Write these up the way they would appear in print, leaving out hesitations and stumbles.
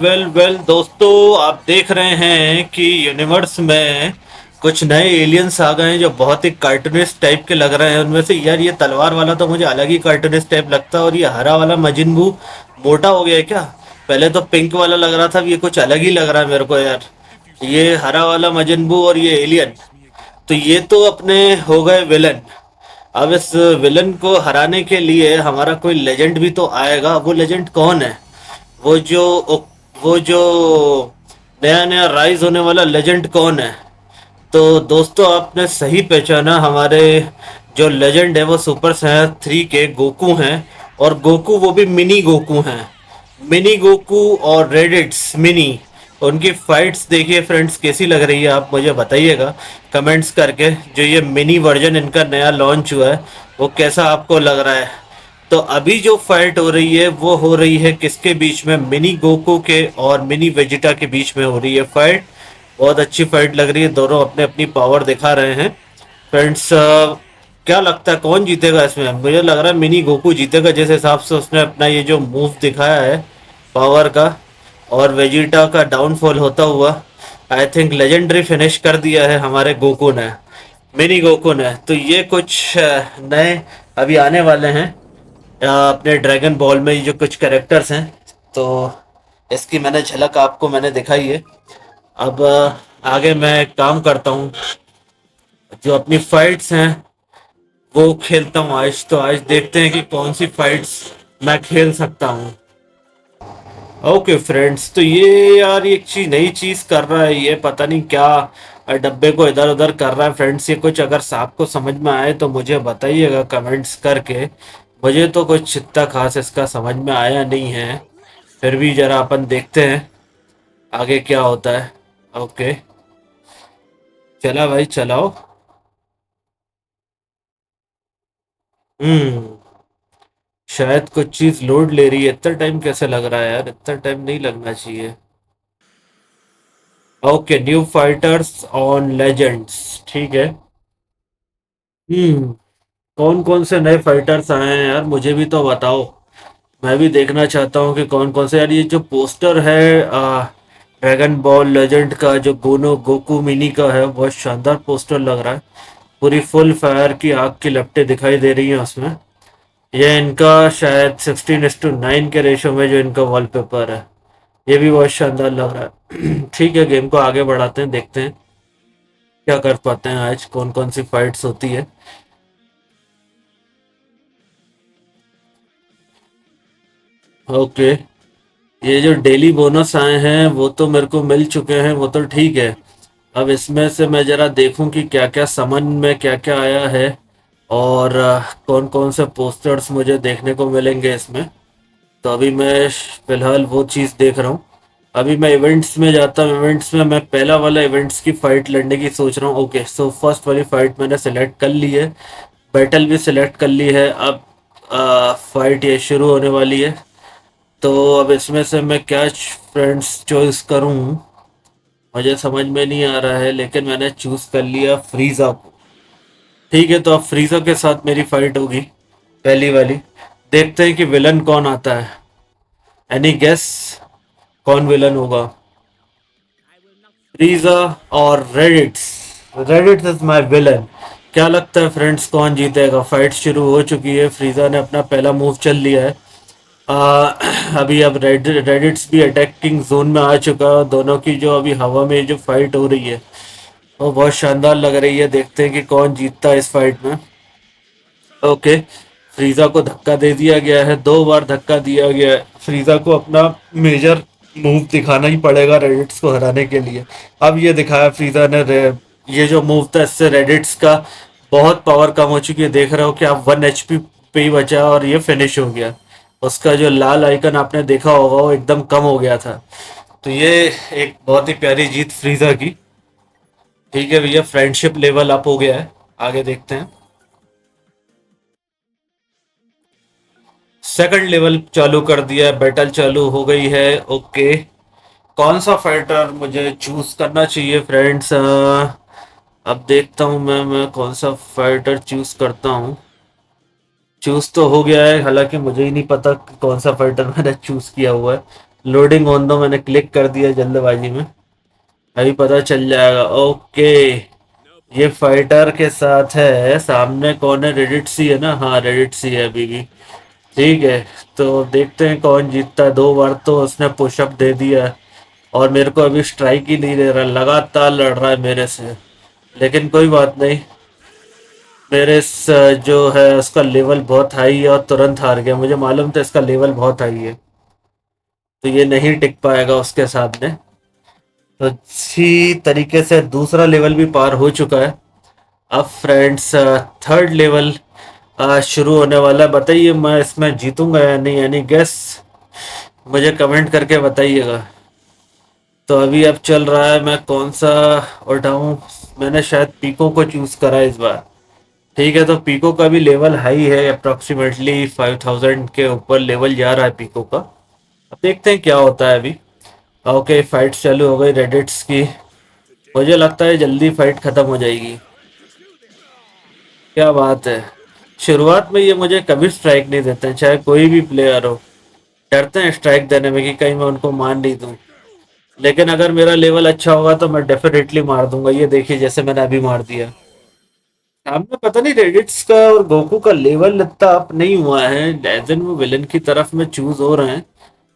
Well दोस्तों, आप देख रहे हैं कि यूनिवर्स में कुछ नए एलियंस आ गए हैं जो बहुत ही कार्टूनिस्ट टाइप के लग रहे हैं। उनमें से यार ये तलवार वाला तो मुझे अलग ही कार्टूनिस्ट टाइप लगता है, और ये हरा वाला मजिन बू मोटा हो गया है क्या? पहले तो पिंक वाला लग रहा था, अब ये कुछ अलग ही लग रहा है मेरे को यार। ये हरा वाला मजिन बू और ये एलियन, तो ये तो अपने हो गए विलन। अब इस विलन को हराने के लिए हमारा कोई लेजेंड भी तो आएगा। वो लेजेंड कौन है? वो जो वो जो नया नया राइज होने वाला लेजेंड कौन है? तो दोस्तों, आपने सही पहचाना। हमारे जो लेजेंड है वो सुपर सायन 3 के गोकू हैं। और गोकू वो भी मिनी गोकू हैं। मिनी गोकू और रेडिट्स मिनी, उनकी फाइट्स देखिए फ्रेंड्स, कैसी लग रही है आप मुझे बताइएगा कमेंट्स करके। जो ये मिनी वर्जन इनका नया लॉन्च हुआ है वो कैसा आपको लग रहा है? तो अभी जो फाइट हो रही है वो हो रही है किसके बीच में? मिनी गोकू के और मिनी वेजिटा के बीच में हो रही है फाइट। बहुत अच्छी फाइट लग रही है, दोनों अपने अपनी पावर दिखा रहे हैं फ्रेंड्स। क्या लगता है कौन जीतेगा इसमें? मुझे लग रहा है मिनी गोकू जीतेगा, जिस हिसाब से उसने अपना ये जो मूव दिखाया है पावर का, और वेजिटा का डाउनफॉल होता हुआ। आई थिंक लेजेंडरी फिनिश कर दिया है हमारे गोकू ने, मिनी गोकू ने। तो ये कुछ नए अभी आने वाले हैं अपने ड्रैगन बॉल में, ये जो कुछ कैरेक्टर्स हैं। तो इसकी मैंने झलक आपको मैंने दिखाई है। अब आगे मैं एक काम करता हूँ, जो अपनी फाइट्स हैं वो खेलता हूँ आज। तो आज देखते हैं कि कौन सी फाइट्स मैं खेल सकता हूँ। ओके फ्रेंड्स, तो ये यार ये एक चीज नई चीज कर रहा है, ये पता नहीं क्या डब्बे को इधर उधर कर रहा है फ्रेंड्स। ये कुछ अगर आपको समझ में आए तो मुझे बताइएगा कमेंट्स करके। मुझे तो कुछ इतना खास इसका समझ में आया नहीं है, फिर भी जरा अपन देखते हैं आगे क्या होता है। ओके, चला भाई चलाओ। हम्म, शायद कुछ चीज लोड ले रही है। इतना टाइम कैसे लग रहा है यार? इतना टाइम नहीं लगना चाहिए। Okay, new fighters on legends, ठीक है। हम्म, कौन कौन से नए फाइटर्स आए हैं यार, मुझे भी तो बताओ। मैं भी देखना चाहता हूँ कि कौन कौन से। यार ये जो पोस्टर है ड्रैगन बॉल लेजेंड का, जो गोनो गोकू मिनी का है, बहुत शानदार पोस्टर लग रहा है। पूरी फुल फायर की आग की लपटें दिखाई दे रही हैं उसमें। ये इनका शायद 16:9 के रेशो में जो इनका वॉलपेपर है, ये भी बहुत शानदार लग रहा है। ठीक है, गेम को आगे बढ़ाते हैं, देखते हैं क्या कर पाते हैं आज, कौन कौन सी फाइट्स होती है। ओके, ये जो डेली बोनस आए हैं वो तो मेरे को मिल चुके हैं, वो तो ठीक है। अब इसमें से मैं जरा देखूं कि क्या क्या समन में क्या क्या आया है, और कौन कौन से पोस्टर्स मुझे देखने को मिलेंगे इसमें। तो अभी मैं फिलहाल वो चीज़ देख रहा हूँ। अभी मैं इवेंट्स में जाता हूँ। इवेंट्स में मैं पहला वाला इवेंट्स की फाइट लड़ने की सोच रहा हूँ। ओके, सो फर्स्ट वाली फाइट मैंने सेलेक्ट कर ली है, बैटल भी सिलेक्ट कर ली है। अब फाइट ये शुरू होने वाली है। तो अब इसमें से मैं क्या फ्रेंड्स चॉइस करूं, मुझे समझ में नहीं आ रहा है, लेकिन मैंने चूज कर लिया फ्रीजा को। ठीक है, तो अब फ्रीजा के साथ मेरी फाइट होगी, पहली वाली। देखते हैं कि विलन कौन आता है। एनी गेस कौन विलन होगा? फ्रीजा और रेडिट्स। रेडिट्स इज माय विलन। क्या लगता है फ्रेंड्स कौन जीतेगा? फाइट शुरू हो चुकी है, फ्रीजा ने अपना पहला मूव चल लिया है। आ, अभी अब रेडिट्स भी अटैकिंग जोन में आ चुका है। दोनों की जो अभी हवा में जो फाइट हो रही है वो बहुत शानदार लग रही है। देखते हैं कि कौन जीतता है इस फाइट में। ओके, फ्रीजा को धक्का दे दिया गया है, 2 बार धक्का दिया गया है। फ्रीजा को अपना मेजर मूव दिखाना ही पड़ेगा रेडिट्स को हराने के लिए। अब ये दिखाया फ्रीजा ने। ये जो मूव था इससे रेडिट्स का बहुत पावर कम हो चुकी है। देख रहे हो कि आप 1 HP पे ही बचा और ये फिनिश हो गया। उसका जो लाल आइकन आपने देखा होगा वो एकदम कम हो गया था। तो ये एक बहुत ही प्यारी जीत फ्रीजा की। ठीक है भैया, फ्रेंडशिप लेवल अप हो गया है। आगे देखते हैं। सेकंड लेवल चालू कर दिया है, बैटल चालू हो गई है। ओके, कौन सा फाइटर मुझे चूज करना चाहिए फ्रेंड्स? अब देखता हूँ मैं कौन सा फाइटर चूज करता हूँ। चूज तो हो गया है, हालांकि मुझे ही नहीं पता कि कौन सा फाइटर मैंने चूज किया हुआ है। लोडिंग ऑन दो, मैंने क्लिक कर दिया जल्दबाजी में। अभी पता चल जाएगा। ओके, ये फाइटर के साथ है। सामने कौन है? रेडिट सी है ना? हाँ, रेडिट सी है अभी भी। ठीक है, तो देखते हैं कौन जीतता है। 2 बार तो उसने पुशअप दे दिया है, और मेरे को अभी स्ट्राइक ही नहीं दे रहा, लगातार लड़ रहा है मेरे से। लेकिन कोई बात नहीं, मेरे जो है उसका लेवल बहुत हाई है, और तुरंत हार गया। मुझे मालूम था इसका लेवल बहुत हाई है, तो ये नहीं टिक पाएगा उसके सामने। तो अच्छी तरीके से दूसरा लेवल भी पार हो चुका है। अब फ्रेंड्स, थर्ड लेवल शुरू होने वाला है। बताइए मैं इसमें जीतूंगा या नहीं, यानी गेस मुझे कमेंट करके बताइएगा। तो अभी अब चल रहा है, मैं कौन सा उठाऊं? मैंने शायद पीको को चूज करा इस बार। ठीक है, तो पीको का भी लेवल हाई है, अप्रोक्सीमेटली 5000 के ऊपर लेवल जा रहा है पीको का। अब देखते हैं क्या होता है अभी। ओके, फाइट चालू हो गई रेडिट्स की। मुझे लगता है जल्दी फाइट खत्म हो जाएगी। क्या बात है! शुरुआत में ये मुझे कभी स्ट्राइक नहीं देते हैं, चाहे कोई भी प्लेयर हो। डरते हैं स्ट्राइक देने में कि कहीं मैं उनको मार नहीं दूं। लेकिन अगर मेरा लेवल अच्छा होगा तो मैं डेफिनेटली मार दूंगा। ये देखिए, जैसे मैंने अभी मार दिया। सामने पता नहीं रेडिट्स का और गोकू का लेवल इतना अप नहीं हुआ है। लेजेंड वो विलन की तरफ में चूज हो रहे हैं,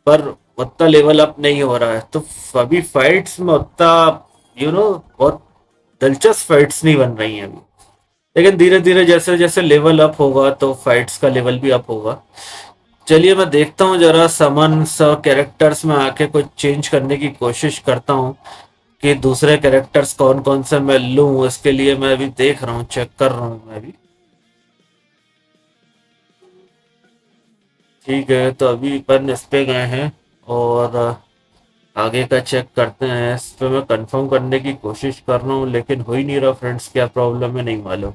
पर उतना लेवल अप नहीं हो रहा है। तो अभी फाइट्स में उतना बहुत दिलचस्प फाइट्स नहीं बन रही हैं अभी। लेकिन धीरे धीरे जैसे जैसे लेवल अप होगा तो फाइट्स का लेवल भी अप होगा। चलिए, मैं देखता हूँ जरा समन्स कैरेक्टर्स में आके कुछ चेंज करने की कोशिश करता हूँ कि दूसरे कैरेक्टर्स कौन कौन से मैं लूँ। इसके लिए मैं अभी देख रहा हूँ, चेक कर रहा हूँ मैं अभी। ठीक है, तो अभी अपन इस पे गए हैं, और आगे का चेक करते हैं। इस पे मैं कंफर्म करने की कोशिश कर रहा हूँ, लेकिन हो ही नहीं रहा फ्रेंड्स। क्या प्रॉब्लम है नहीं मालूम।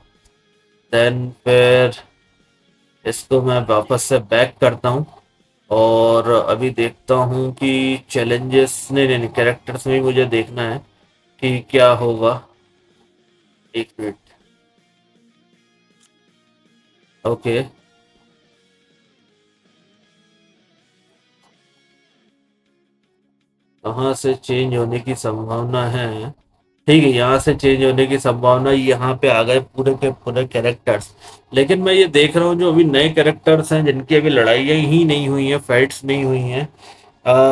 देन फिर इसको मैं वापस से बैक करता हूँ, और अभी देखता हूँ कि चैलेंजेस नहीं नहीं नहीं, कैरेक्टर्स में ही मुझे देखना है कि क्या होगा। एक मिनट। ओके, कहाँ से चेंज होने की संभावना है? ठीक है, यहाँ से चेंज होने की संभावना। यहाँ पे आ गए पूरे के पूरे कैरेक्टर्स। लेकिन मैं ये देख रहा हूँ जो अभी नए कैरेक्टर्स हैं, जिनकी अभी लड़ाइयाँ ही नहीं हुई हैं, फाइट्स नहीं हुई हैं,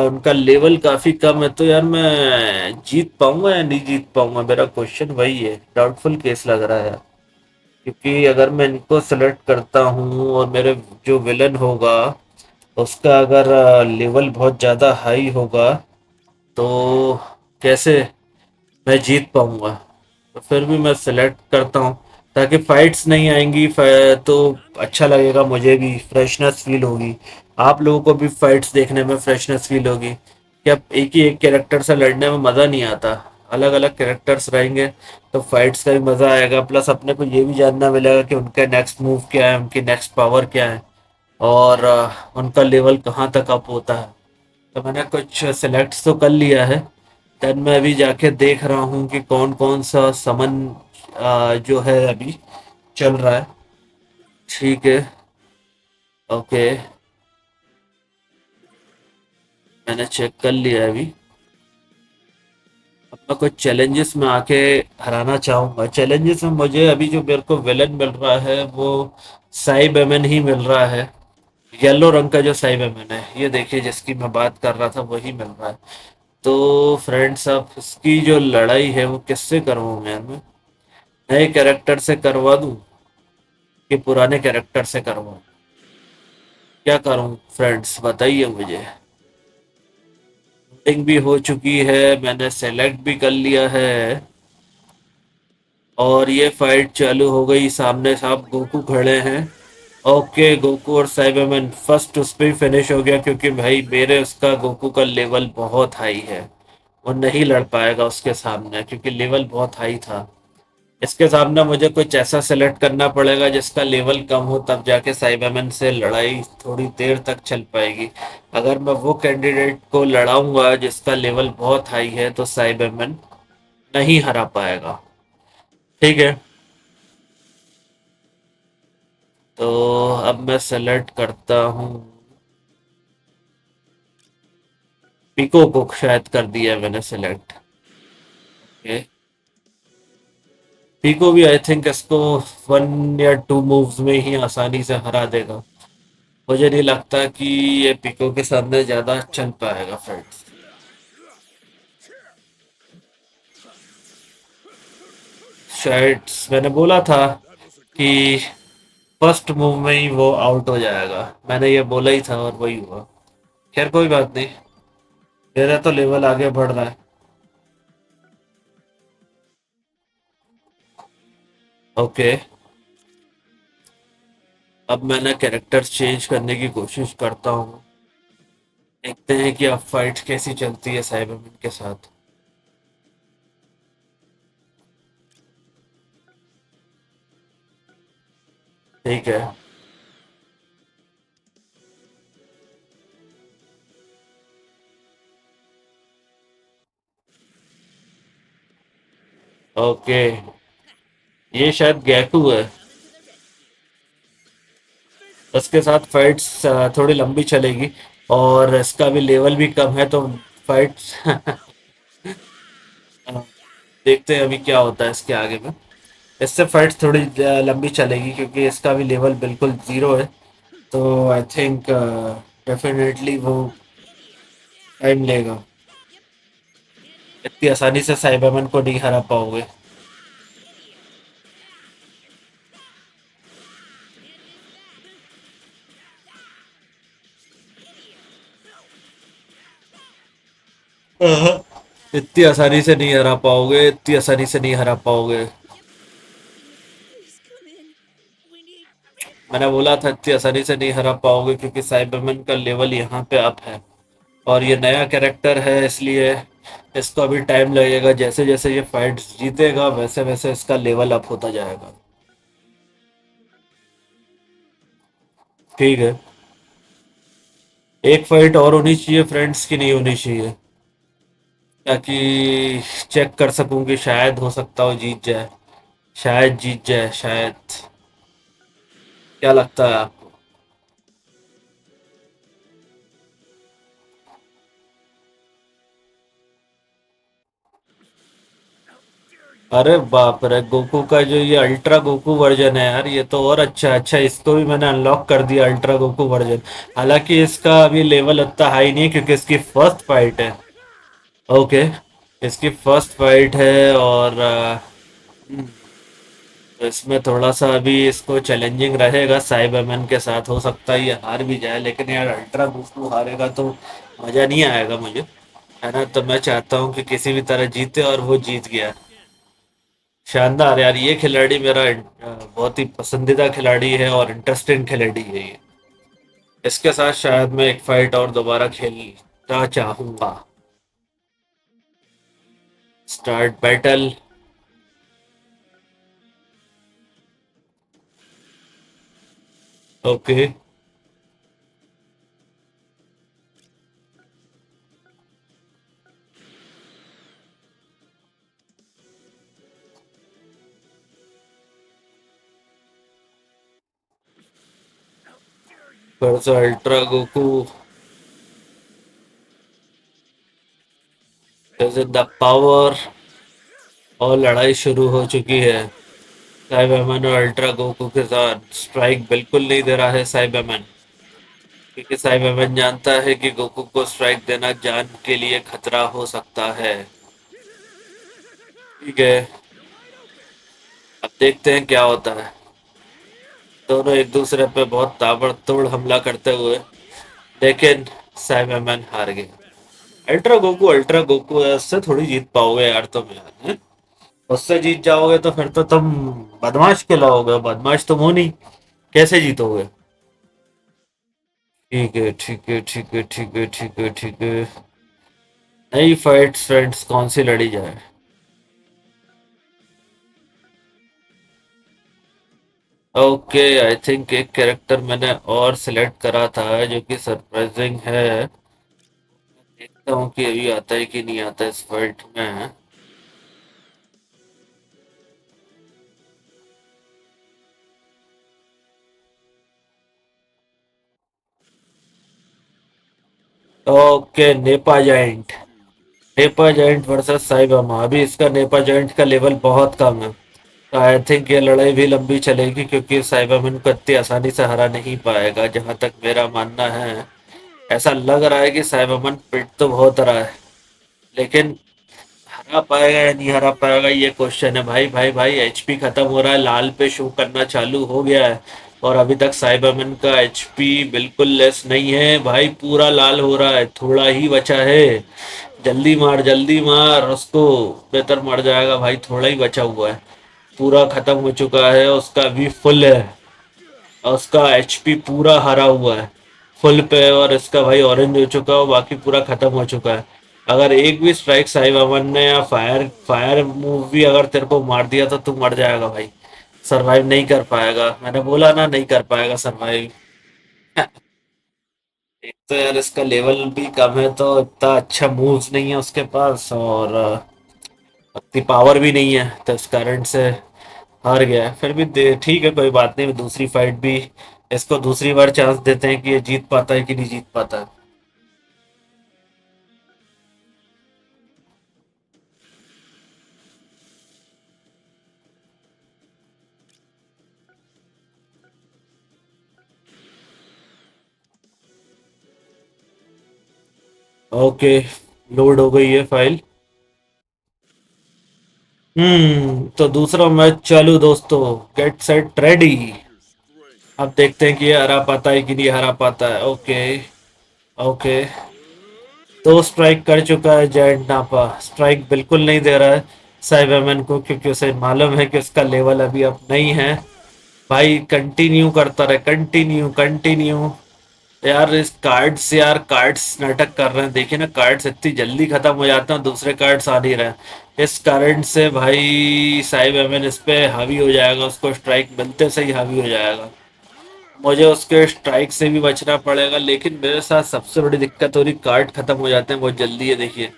उनका लेवल काफी कम है। तो यार मैं जीत पाऊंगा या नहीं जीत पाऊंगा, मेरा क्वेश्चन वही है। डाउटफुल केस लग रहा है यार। क्योंकि अगर मैं इनको सेलेक्ट करता हूँ और मेरे जो विलन होगा उसका अगर लेवल बहुत ज़्यादा हाई होगा, तो कैसे मैं जीत पाऊंगा? तो फिर भी मैं सेलेक्ट करता हूँ, ताकि फाइट्स नहीं आएंगी। तो अच्छा लगेगा, मुझे भी फ्रेशनेस फील होगी, आप लोगों को भी फाइट्स देखने में फ्रेशनेस फील होगी। कि अब एक ही एक कैरेक्टर से लड़ने में मज़ा नहीं आता। अलग अलग कैरेक्टर्स रहेंगे तो फाइट्स का भी मज़ा आएगा। प्लस अपने को ये भी जानना मिलेगा कि उनका नेक्स्ट मूव क्या है, उनकी नेक्स्ट पावर क्या है, और उनका लेवल कहाँ तक अप होता है। तो मैंने कुछ सेलेक्ट तो कर लिया है। देन मैं अभी जाके देख रहा हूँ कि कौन कौन सा समन जो है अभी चल रहा है। ठीक है, ओके, मैंने चेक कर लिया है अभी। अब मैं कुछ चैलेंजेस में आके हराना चाहूँगा। चैलेंजेस में मुझे अभी जो मेरे को विलन मिल रहा है वो साई बेमन ही मिल रहा है। येलो रंग का जो साई बेमन है, ये देखिए, जिसकी मैं बात कर रहा था वही मिल रहा है। तो फ्रेंड्स, अब इसकी जो लड़ाई है वो किससे करवाऊँ यार मैं? नए कैरेक्टर से करवा दूँ कि पुराने कैरेक्टर से करवाऊँ? क्या करूँ फ्रेंड्स, बताइए मुझे। वोटिंग भी हो चुकी है, मैंने सेलेक्ट भी कर लिया है, और ये फाइट चालू हो गई। सामने साहब गोकू खड़े हैं। ओके, गोकू और साइबरमैन फर्स्ट उस पर ही फिनिश हो गया, क्योंकि भाई मेरे उसका गोकू का लेवल बहुत हाई है। वो नहीं लड़ पाएगा उसके सामने, क्योंकि लेवल बहुत हाई था। इसके सामने मुझे कुछ ऐसा सेलेक्ट करना पड़ेगा जिसका लेवल कम हो, तब जाके साइबरमैन से लड़ाई थोड़ी देर तक चल पाएगी। अगर मैं वो कैंडिडेट को लड़ाऊंगा जिसका लेवल बहुत हाई है, तो साइबरमैन नहीं हरा पाएगा। ठीक है, तो अब मैं सेलेक्ट करता हूँ। पिको को शायद कर दिया है मैंने सिलेक्ट। ओके। पिको भी आई थिंक इसको 1 या 2 मूव्स में ही आसानी से हरा देगा। मुझे नहीं लगता कि ये पिको के सामने ज्यादा चल पाएगा फ्रेंड्स। शायद मैंने बोला था कि फर्स्ट मूव में ही वो आउट हो जाएगा। मैंने ये बोला ही था और वही हुआ। खैर कोई बात नहीं। मेरा तो लेवल आगे बढ़ रहा है। ओके। अब मैंने कैरेक्टर चेंज करने की कोशिश करता हूँ। देखते हैं कि अब फाइट कैसी चलती है साइबरमैन के साथ। ठीक है। ओके। ये शायद गैकू है। उसके साथ फाइट्स थोड़ी लंबी चलेगी। और इसका भी लेवल भी कम है तो फाइट्स देखते हैं अभी क्या होता है इसके आगे में। इससे फाइट्स थोड़ी लंबी चलेगी क्योंकि इसका भी लेवल बिल्कुल ज़ीरो है। तो आई थिंक डेफिनेटली वो टाइम लेगा। इतनी आसानी से साइबरमैन को नहीं हरा पाओगे। हाँ। इतनी आसानी से नहीं हरा पाओगे, इतनी आसानी से नहीं हरा पाओगे। मैंने बोला था इतनी आसानी से नहीं हरा पाओगे क्योंकि साइबरमैन का लेवल यहाँ पे अप है। और ये नया कैरेक्टर है इसलिए इसको अभी टाइम लगेगा। जैसे जैसे ये फाइट जीतेगा वैसे वैसे इसका लेवल अप होता जाएगा। ठीक है। एक फाइट और होनी चाहिए फ्रेंड्स की नहीं होनी चाहिए। ताकि चेक कर सकूं कि शायद हो सकता हो जीत जाए। शायद जीत जाए शायद। क्या लगता है आपको? अरे बाप रे, गोकू का जो ये अल्ट्रा गोकू वर्जन है यार, ये तो और अच्छा। अच्छा, इसको भी मैंने अनलॉक कर दिया अल्ट्रा गोकू वर्जन। हालांकि इसका अभी लेवल उतना हाई नहीं है क्योंकि इसकी फर्स्ट फाइट है। ओके। इसकी फर्स्ट फाइट है और तो इसमें थोड़ा सा अभी इसको चैलेंजिंग रहेगा। साइबरमैन के साथ हो सकता है ये हार भी जाए, लेकिन यार अल्ट्रा गोकू हारेगा तो मज़ा नहीं आएगा मुझे। है ना? तो मैं चाहता हूँ कि किसी भी तरह जीते और वो जीत गया। शानदार यार, ये खिलाड़ी मेरा बहुत ही पसंदीदा खिलाड़ी है और इंटरेस्टिंग खिलाड़ी है ये। इसके साथ शायद मैं एक फाइट और दोबारा खेलना चाहूंगा। Start battle. ओके। फिर से अल्ट्रा गोकू। जैसे द पावर। और लड़ाई शुरू हो चुकी है। साइबरमैन और अल्ट्रा गोकू के साथ स्ट्राइक बिल्कुल नहीं दे रहा है साइबरमैन। क्योंकि साइबरमैन जानता है कि गोकू को स्ट्राइक देना जान के लिए खतरा हो सकता है। ठीक है। अब देखते हैं क्या होता है। दोनों एक दूसरे पे बहुत ताबड़तोड़ हमला करते हुए, लेकिन साइबरमैन हार गया। अल्ट्रा गोकू है, उससे थोड़ी जीत पाओगे यार तुम यार, हैं? उससे जीत जाओगे तो फिर तो तुम बदमाश कहलाओगे। बदमाश तुम हो नहीं। कैसे जीतोगे? ठीक है, ठीक है, ठीक है, ठीक है, ठीक है, ठीक है। नई फाइट फ्रेंड्स कौन सी लड़ी जाए? ओके। आई थिंक एक कैरेक्टर मैंने और सिलेक्ट करा था जो कि सरप्राइजिंग है। देखता हूँ कि अभी आता है कि नहीं आता इस फाइट में। ओके, नेपा जाइंट। नेपा जाइंट वर्सेस साई बाबा। अभी इसका नेपा जाइंट का लेवल बहुत कम है, तो आई थिंक ये लड़ाई भी लंबी चलेगी, क्योंकि साई बाबा को इतनी आसानी से हरा नहीं पाएगा, जहां तक मेरा मानना है। ऐसा लग रहा है कि साई बाबा पिट तो बहुत रहा है, लेकिन हरा पाएगा या नहीं हरा पाएगा ये क्वेश्चन है। भाई भाई भाई, एचपी खत्म हो रहा है, लाल पे शो करना चालू हो गया है, और अभी तक साइबरमैन का एचपी बिल्कुल लेस नहीं है भाई, पूरा लाल हो रहा है, थोड़ा ही बचा है। जल्दी मार उसको, बेहतर मर जाएगा भाई, थोड़ा ही बचा हुआ है, पूरा खत्म हो चुका है, उसका भी फुल है, और उसका एचपी पूरा हरा हुआ है, फुल पे, और इसका भाई ऑरेंज हो चुका है, बाकी पूरा खत्म हो चुका है। अगर एक भी स्ट्राइक साई बाबन ने या फायर फायर मूव भी अगर तेरे को मार दिया तो तू मर जाएगा भाई, सरवाइव नहीं कर पाएगा, मैंने बोला ना नहीं कर पाएगा सरवाइव। एक तो यार इसका लेवल भी कम है, तो इतना अच्छा मूव्स नहीं है उसके पास, और उतनी पावर भी नहीं है, तो इस कारण से हार गया है। फिर भी ठीक है, कोई बात नहीं, दूसरी फाइट भी इसको दूसरी बार चांस देते हैं कि ये जीत पाता है कि नहीं जीत पाता है। ओके, लोड हो गई है फाइल। तो दूसरा मैच चालू दोस्तों, गेट सेट रेडी। अब देखते हैं कि ये हरा पाता है कि नहीं हरा पाता है। ओके। ओके, दो स्ट्राइक कर चुका है जैंट नापा, स्ट्राइक बिल्कुल नहीं दे रहा है साइबरमैन को, क्योंकि उसे मालूम है कि उसका लेवल अभी अप नहीं है। भाई कंटिन्यू करता रहे, कंटिन्यू कंटिन्यू। यार इस कार्ड्स, यार कार्ड्स नाटक कर रहे हैं, देखिए ना, कार्ड्स इतनी जल्दी खत्म हो जाते हैं, दूसरे कार्ड्स आ नहीं रहे हैं। इस कारण से भाई साइब एमएन इस पे हावी हो जाएगा, उसको स्ट्राइक मिलते से ही हावी हो जाएगा। मुझे उसके स्ट्राइक से भी बचना पड़ेगा, लेकिन मेरे साथ सबसे बड़ी दिक्कत हो रही, कार्ड खत्म हो जाते हैं बहुत जल्दी, है देखिए,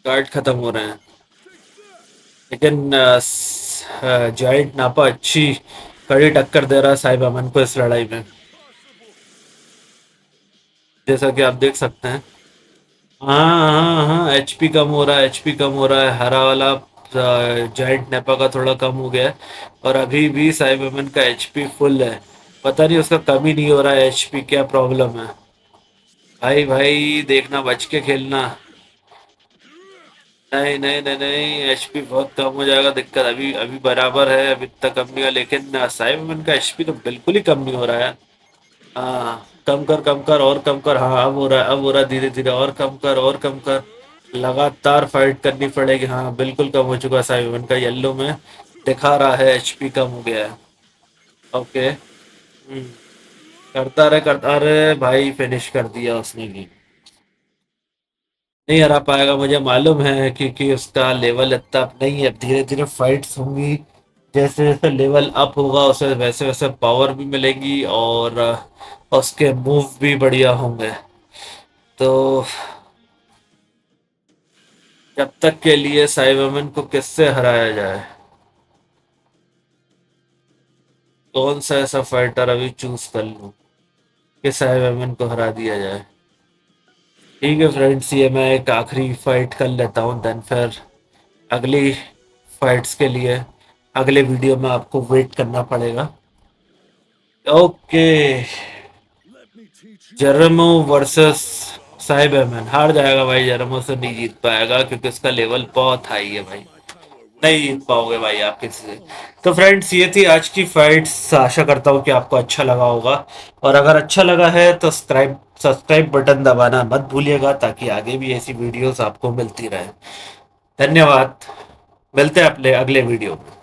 कार्ड खत्म हो रहे हैं। लेकिन जॉइंट नापा अच्छी कड़ी टक्कर दे रहा है साइब अमन को इस लड़ाई में, जैसा कि आप देख सकते हैं। हाँ हाँ हाँ, एचपी कम हो रहा है, एचपी कम हो रहा है, हरा वाला जाइंट नेपा का थोड़ा कम हो गया है, और अभी भी साइबरमैन का एचपी फुल है। पता नहीं उसका कम ही नहीं हो रहा है एचपी, क्या प्रॉब्लम है। भाई भाई देखना, बच के खेलना। नहीं नहीं नहीं नहीं, एचपी बहुत कम हो जाएगा, दिक्कत अभी अभी बराबर है, अभी इतना कम नहीं हुआ, लेकिन साइबरमैन का एचपी तो बिल्कुल ही कम नहीं हो रहा है। हाँ, कम कर और कम कर, हाँ अब हो रहा है, अब हो रहा है धीरे धीरे, और कम कर और कम कर, लगातार फाइट करनी पड़ेगी। हाँ बिल्कुल कम हो चुका है, साइमन का येलो में दिखा रहा है एचपी कम हो गया है। ओके। करता रहे भाई, फिनिश कर दिया उसने भी। नहीं हरा पाएगा, मुझे मालूम है, क्योंकि उसका लेवल इतना अप नहीं है, धीरे धीरे फाइट्स होंगी, जैसे जैसे लेवल अप होगा उसे वैसे वैसे पावर भी मिलेगी, और उसके मूव भी बढ़िया होंगे। तो जब तक के लिए साइबरमैन को किससे हराया जाए, कौन सा ऐसा फाइटर अभी चूज कर लूं कि साइबरमैन को हरा दिया जाए। ठीक है फ्रेंड्स, ये मैं एक आखिरी फाइट कर लेता हूँ, देन फिर अगली फाइट्स के लिए अगले वीडियो में आपको वेट करना पड़ेगा। ओके, जेरेमो वर्सेस साइबरमैन, हार जाएगा भाई, जेरेमो से नहीं जीत पाएगा, क्योंकि उसका लेवल बहुत हाई है भाई, नहीं जीत पाओगे भाई आप किसी से। तो फ्रेंड्स, ये थी आज की फाइट्स, आशा करता हूँ कि आपको अच्छा लगा होगा, और अगर अच्छा लगा है तो सब्सक्राइब बटन दबाना मत भूलिएगा, ताकि आगे भी ऐसी वीडियोस आपको मिलती रहे। धन्यवाद, मिलते हैं अपने अगले वीडियो में।